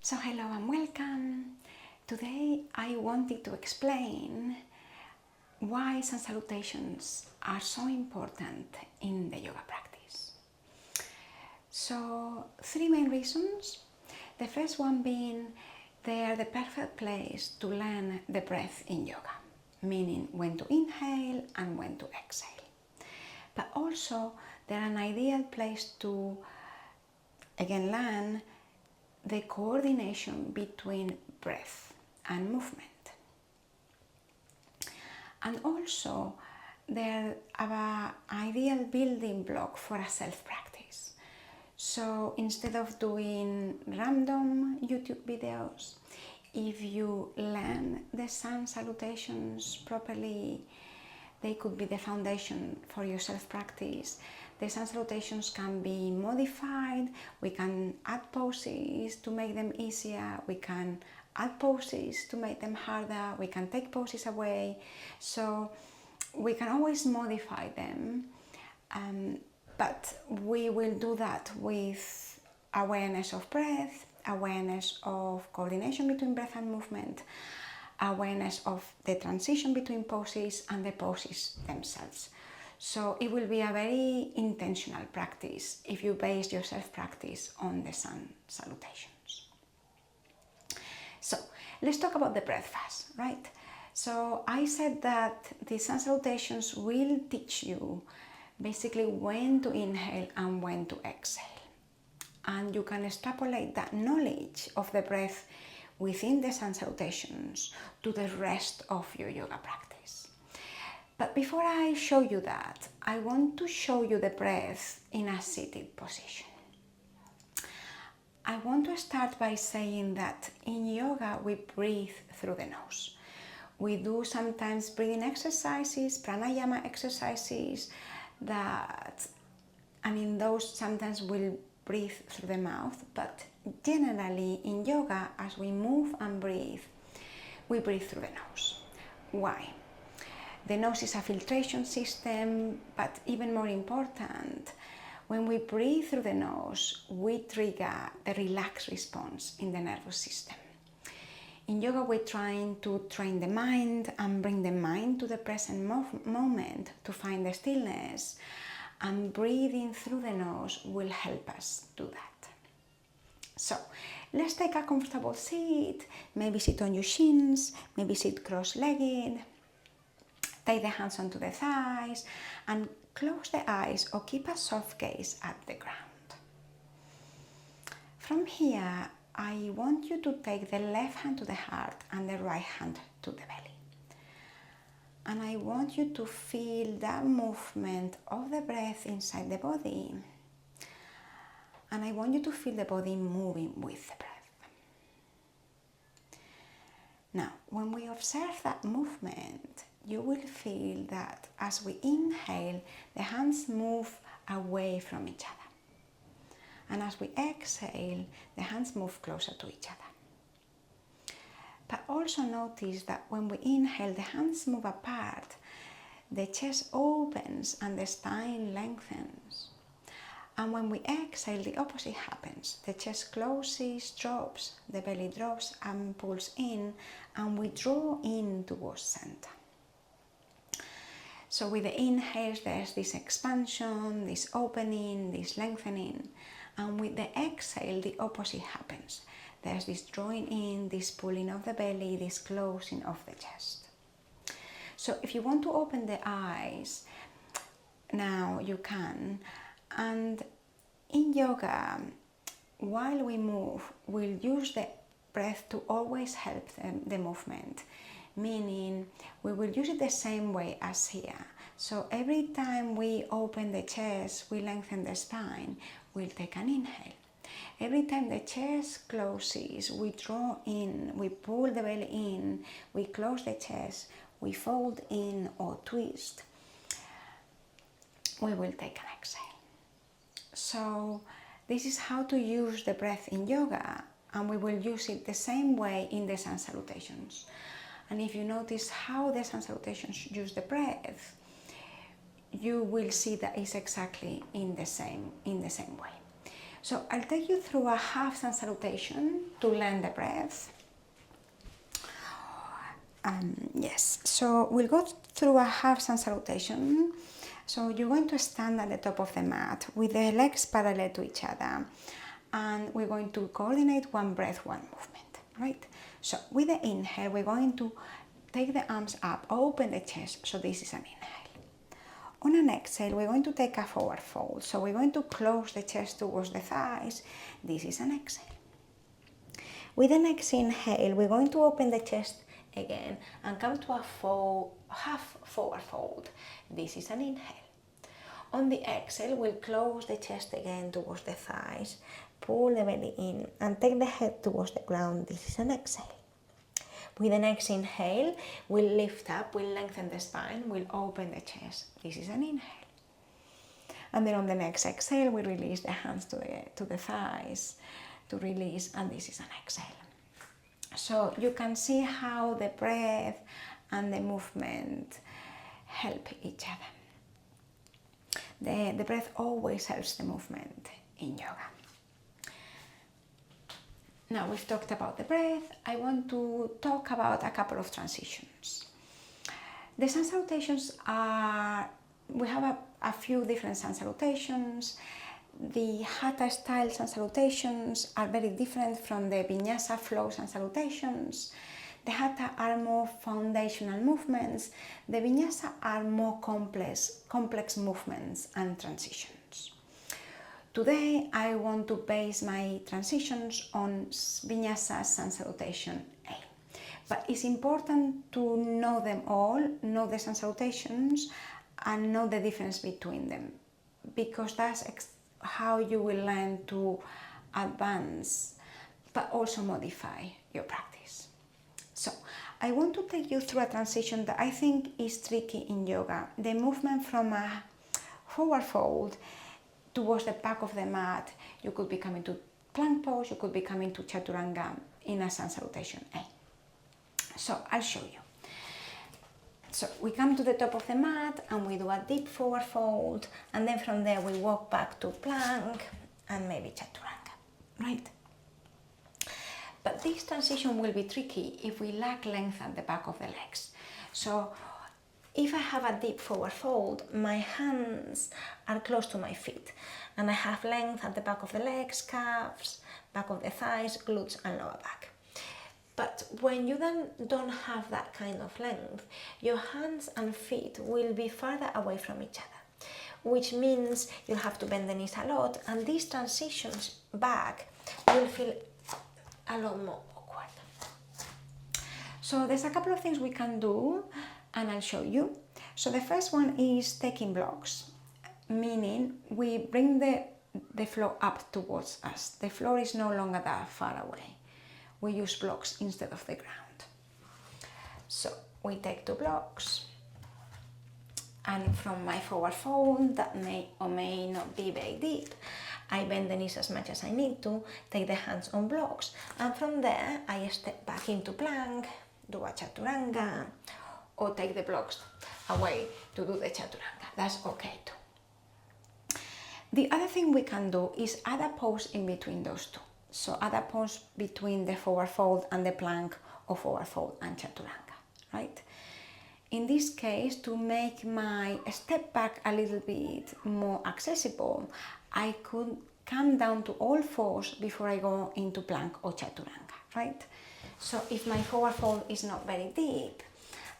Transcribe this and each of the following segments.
So hello and welcome. Today I wanted to explain why Sun Salutations are so important in the yoga practice. So, three main reasons. The first one being they are the perfect place to learn the breath in yoga, meaning when to inhale and when to exhale. But also they're an ideal place to again learn the coordination between breath and movement. And also they're an ideal building block for a self-practice. So instead of doing random YouTube videos, if you learn the Sun Salutations properly, they could be the foundation for your self-practice. The Sun Salutations can be modified, we can add poses to make them easier, we can add poses to make them harder, we can take poses away, so we can always modify them, but we will do that with awareness of breath, awareness of coordination between breath and movement, awareness of the transition between poses and the poses themselves. So it will be a very intentional practice if you base your self-practice on the Sun Salutations. So let's talk about the breath first, right? So I said that the Sun Salutations will teach you basically when to inhale and when to exhale. And you can extrapolate that knowledge of the breath within the Sun Salutations to the rest of your yoga practice. But before I show you that, I want to show you the breath in a seated position. I want to start by saying that in yoga we breathe through the nose. We do sometimes breathing exercises, pranayama exercises, and in those sometimes we'll breathe through the mouth, but generally in yoga, as we move and breathe, we breathe through the nose. Why? The nose is a filtration system, but even more important, when we breathe through the nose, we trigger the relaxed response in the nervous system. In yoga, we're trying to train the mind and bring the mind to the present moment to find the stillness, and breathing through the nose will help us do that. So let's take a comfortable seat, maybe sit on your shins, maybe sit cross-legged, take the hands onto the thighs and close the eyes or keep a soft gaze at the ground. From here, I want you to take the left hand to the heart and the right hand to the belly. And I want you to feel that movement of the breath inside the body. And I want you to feel the body moving with the breath. Now, when we observe that movement, you will feel that as we inhale, the hands move away from each other. And as we exhale, the hands move closer to each other. But also notice that when we inhale, the hands move apart, the chest opens and the spine lengthens. And when we exhale, the opposite happens. The chest closes, drops, the belly drops and pulls in, and we draw in towards center. So with the inhales, there's this expansion, this opening, this lengthening. And with the exhale, the opposite happens. There's this drawing in, this pulling of the belly, this closing of the chest. So if you want to open the eyes, now you can. And in yoga, while we move, we'll use the breath to always help the movement. Meaning, we will use it the same way as here. So every time we open the chest, we lengthen the spine, we'll take an inhale. Every time the chest closes, we draw in, we pull the belly in, we close the chest, we fold in or twist. We will take an exhale. So this is how to use the breath in yoga, and we will use it the same way in the Sun Salutations. And if you notice how the Sun Salutations use the breath, you will see that it's exactly in the same way. So I'll take you through a half sun salutation to learn the breath. Yes, so we'll go through a half sun salutation. So you're going to stand at the top of the mat with the legs parallel to each other, and we're going to coordinate one breath, one movement, right? So with the inhale, we're going to take the arms up, open the chest, so this is an inhale. On an exhale, we're going to take a forward fold, so we're going to close the chest towards the thighs, this is an exhale. With the next inhale, we're going to open the chest again and come to a half forward fold. This is an inhale. On the exhale, we'll close the chest again towards the thighs, pull the belly in and take the head towards the ground. This is an exhale. With the next inhale, we'll lift up, we'll lengthen the spine, we'll open the chest. This is an inhale. And then on the next exhale, we release the hands to the thighs to release, and this is an exhale. So you can see how the breath and the movement help each other. The breath always helps the movement in yoga. Now we've talked about the breath, I want to talk about a couple of transitions. The sun salutations we have a few different sun salutations. The Hatha style sun salutations are very different from the Vinyasa flow sun salutations. The Hatha are more foundational movements. The Vinyasa are more complex movements and transitions. Today I want to base my transitions on Vinyasa sun salutation A. But it's important to know them all, know the sun salutations and know the difference between them, because that's how you will learn to advance but also modify your practice. So I want to take you through a transition that I think is tricky in yoga, the movement from a forward fold towards the back of the mat. You could be coming to plank pose, you could be coming to Chaturanga in a sun salutation A. So I'll show you. So we come to the top of the mat and we do a deep forward fold, and then from there we walk back to plank and maybe Chaturanga, right? But this transition will be tricky if we lack length at the back of the legs. So if I have a deep forward fold, my hands are close to my feet and I have length at the back of the legs, calves, back of the thighs, glutes and lower back. But when you then don't have that kind of length, your hands and feet will be farther away from each other, which means you'll have to bend the knees a lot, and these transitions back will feel a lot more awkward. So there's a couple of things we can do, and I'll show you. So the first one is taking blocks, meaning we bring the floor up towards us. The floor is no longer that far away. We use blocks instead of the ground. So we take 2 blocks, and from my forward fold that may or may not be very deep, I bend the knees as much as I need to, take the hands on blocks, and from there I step back into plank, do a Chaturanga, or take the blocks away to do the Chaturanga. That's okay too. The other thing we can do is add a pose in between those two. So add a pose between the forward fold and the plank, or forward fold and Chaturanga, right? In this case, to make my step back a little bit more accessible, I could come down to all fours before I go into plank or Chaturanga, right? So if my forward fold is not very deep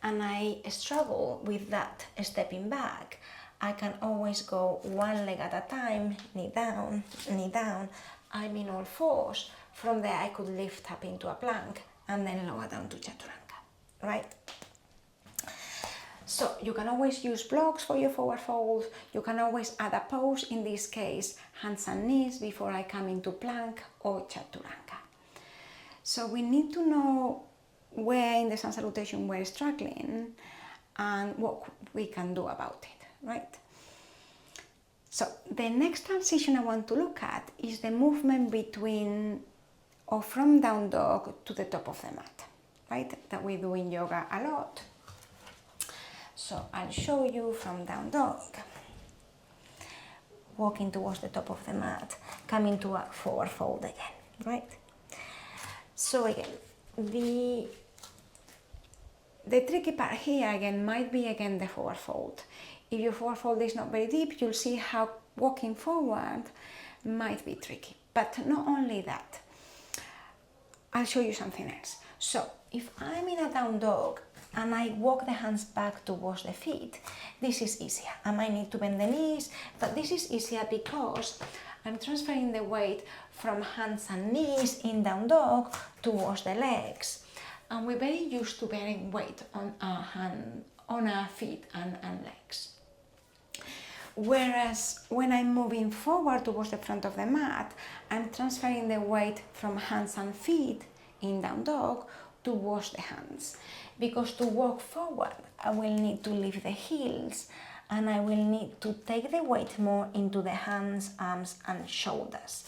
and I struggle with that stepping back, I can always go one leg at a time, knee down, I'm in all fours. From there I could lift up into a plank and then lower down to Chaturanga, right? So you can always use blocks for your forward fold. You can always add a pose, in this case hands and knees, before I come into plank or Chaturanga. So we need to know where in the sun salutation we're struggling and what we can do about it, right? So the next transition I want to look at is the movement between or from down dog to the top of the mat, right? That we do in yoga a lot. So I'll show you from down dog. walking towards the top of the mat, coming to a forward fold again, right? So again, the tricky part here again might be again the forward fold. If your forward fold is not very deep, you'll see how walking forward might be tricky. But not only that, I'll show you something else. So if I'm in a down dog and I walk the hands back towards the feet, this is easier. I might need to bend the knees, but this is easier because I'm transferring the weight from hands and knees in down dog towards the legs. And we're very used to bearing weight on our feet and legs. Whereas when I'm moving forward towards the front of the mat, I'm transferring the weight from hands and feet in down dog towards the hands. Because to walk forward, I will need to lift the heels and I will need to take the weight more into the hands, arms and shoulders.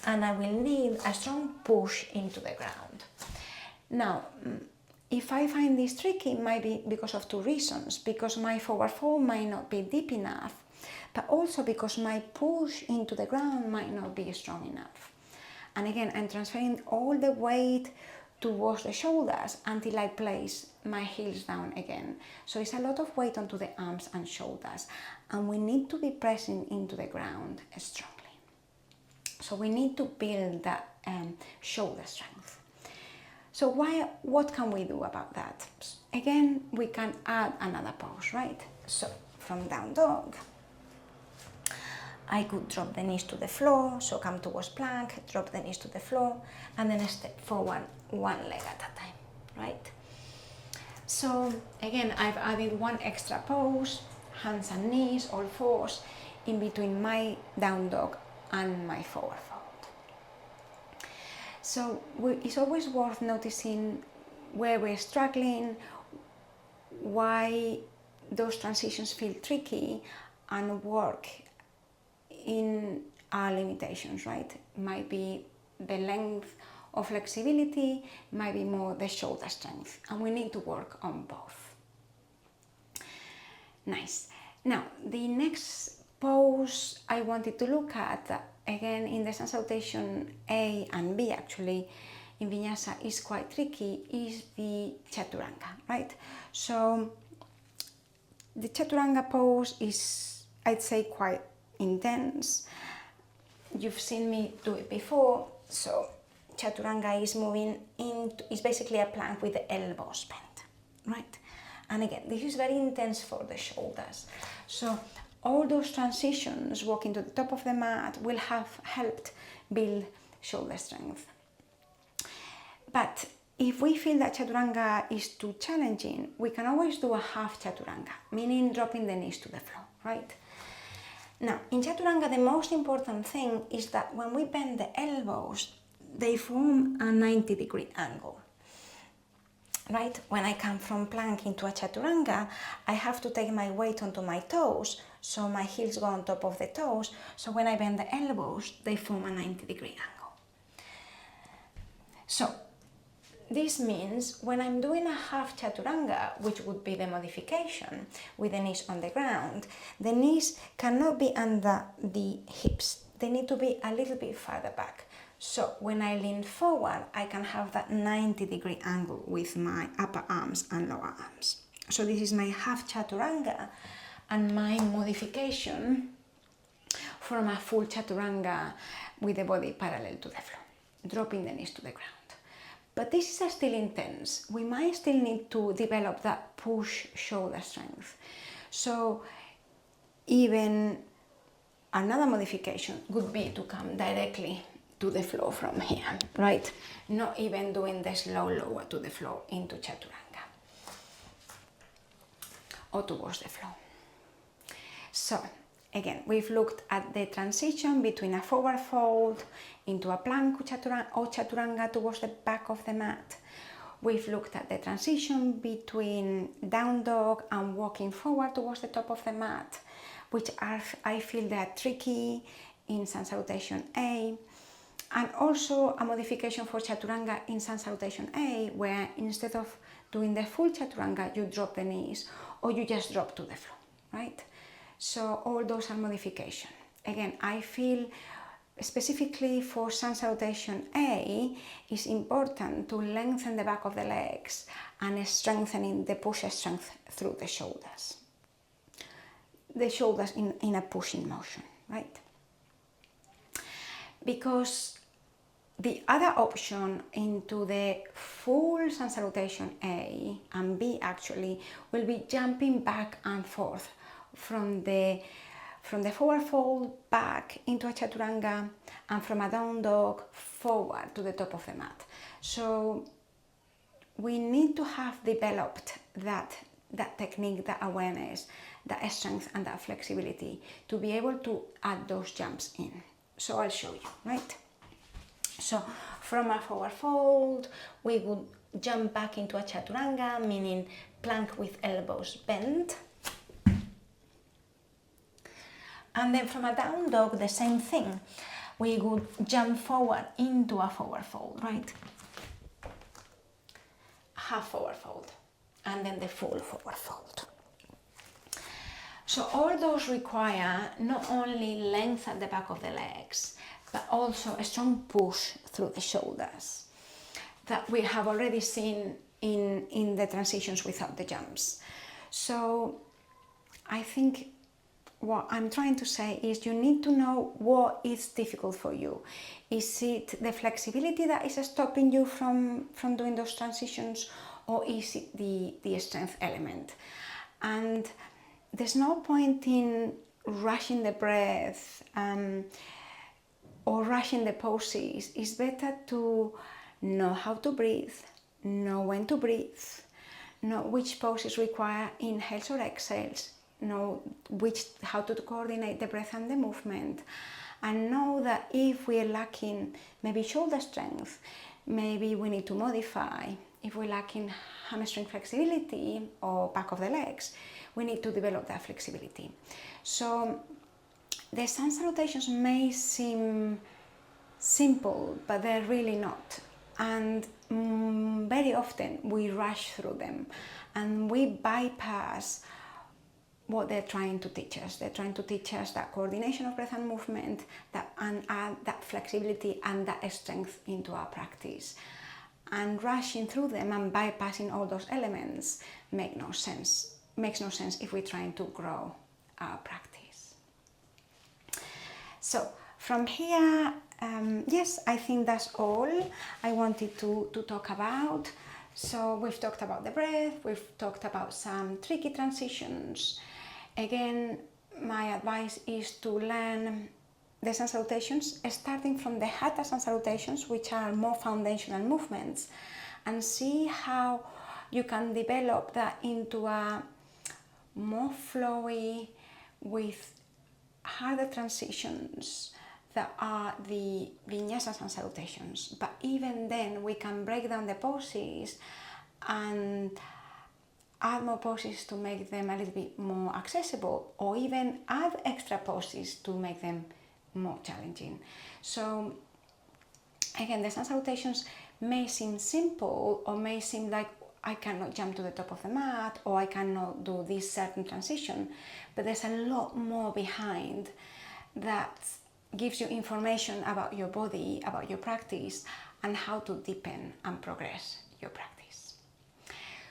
And I will need a strong push into the ground. Now, if I find this tricky, it might be because of two reasons. Because my forward fold might not be deep enough, but also because my push into the ground might not be strong enough. And again, I'm transferring all the weight towards the shoulders until I place my heels down again. So it's a lot of weight onto the arms and shoulders, and we need to be pressing into the ground strongly. So we need to build that shoulder strength. So what can we do about that? Again, we can add another pose, right? So from down dog, I could drop the knees to the floor, so come towards plank, drop the knees to the floor, and then step forward one leg at a time, right? So again, I've added one extra pose, hands and knees, all fours, in between my down dog and my forward fold. So it's always worth noticing where we're struggling, why those transitions feel tricky, and work in our limitations, right? Might be the length of flexibility, might be more the shoulder strength, and we need to work on both. Nice. Now, the next pose I wanted to look at, again in the Sun Salutation A and B actually, in Vinyasa is quite tricky, is the Chaturanga, right? So the Chaturanga pose is, I'd say, quite intense. You've seen me do it before. So Chaturanga is moving into, is basically a plank with the elbows bent, right? And again, this is very intense for the shoulders. So all those transitions, walking to the top of the mat, will have helped build shoulder strength. But if we feel that Chaturanga is too challenging, we can always do a half Chaturanga, meaning dropping the knees to the floor, right? Now, in Chaturanga, the most important thing is that when we bend the elbows, they form a 90-degree angle, right? When I come from plank into a Chaturanga, I have to take my weight onto my toes, so my heels go on top of the toes, so when I bend the elbows, they form a 90-degree angle. So this means when I'm doing a half Chaturanga, which would be the modification with the knees on the ground, the knees cannot be under the hips. They need to be a little bit farther back. So when I lean forward, I can have that 90-degree angle with my upper arms and lower arms. So this is my half Chaturanga and my modification from a full Chaturanga with the body parallel to the floor, dropping the knees to the ground. But this is still intense. We might still need to develop that push shoulder strength. So even another modification would be to come directly to the floor from here, right? Not even doing the slow lower to the floor into Chaturanga or towards the floor. So again, we've looked at the transition between a forward fold into a plank or Chaturanga towards the back of the mat. We've looked at the transition between down dog and walking forward towards the top of the mat, which I feel they are tricky in Sun Salutation A. And also a modification for Chaturanga in Sun Salutation A, where instead of doing the full Chaturanga, you drop the knees or you just drop to the floor, right? So all those are modifications. again, I feel specifically for Sun Salutation A, it's important to lengthen the back of the legs and strengthening the push strength through the shoulders. The shoulders in a pushing motion, right? Because the other option into the full Sun Salutation A and B actually will be jumping back and forth from the forward fold back into a Chaturanga and from a down dog forward to the top of the mat. So we need to have developed that technique, that awareness, that strength and that flexibility to be able to add those jumps in. So I'll show you, right? So from a forward fold, we would jump back into a Chaturanga, meaning plank with elbows bent. And then from a down dog, the same thing. We would jump forward into a forward fold, right? Half forward fold, and then the full forward fold. So all those require not only length at the back of the legs, but also a strong push through the shoulders that we have already seen in the transitions without the jumps. So I think what I'm trying to say is you need to know what is difficult for you. Is it the flexibility that is stopping you from doing those transitions, or is it the strength element? And there's no point in rushing the breath or rushing the poses. It's better to know how to breathe, know when to breathe, know which poses require inhales or exhales, know how to coordinate the breath and the movement, and know that if we are lacking maybe shoulder strength, maybe we need to modify. If we're lacking hamstring flexibility or back of the legs, we need to develop that flexibility. So the Sun Salutations may seem simple, but they're really not. And very often we rush through them and we bypass what they're trying to teach us. They're trying to teach us that coordination of breath and movement, and add that flexibility and that strength into our practice. And rushing through them and bypassing all those elements makes no sense if we're trying to grow our practice. So from here, yes, I think that's all I wanted to talk about. So we've talked about the breath, we've talked about some tricky transitions. Again, my advice is to learn the Sun Salutations starting from the Hatha Sun Salutations, which are more foundational movements, and see how you can develop that into a more flowy with harder transitions that are the Vinyasa Sun Salutations. But even then we can break down the poses and add more poses to make them a little bit more accessible, or even add extra poses to make them more challenging. So again, the Sun Salutations may seem simple, or may seem like I cannot jump to the top of the mat, or I cannot do this certain transition, but there's a lot more behind that gives you information about your body, about your practice, and how to deepen and progress your practice.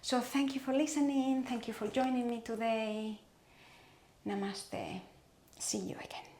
So thank you for listening, thank you for joining me today. Namaste. See you again.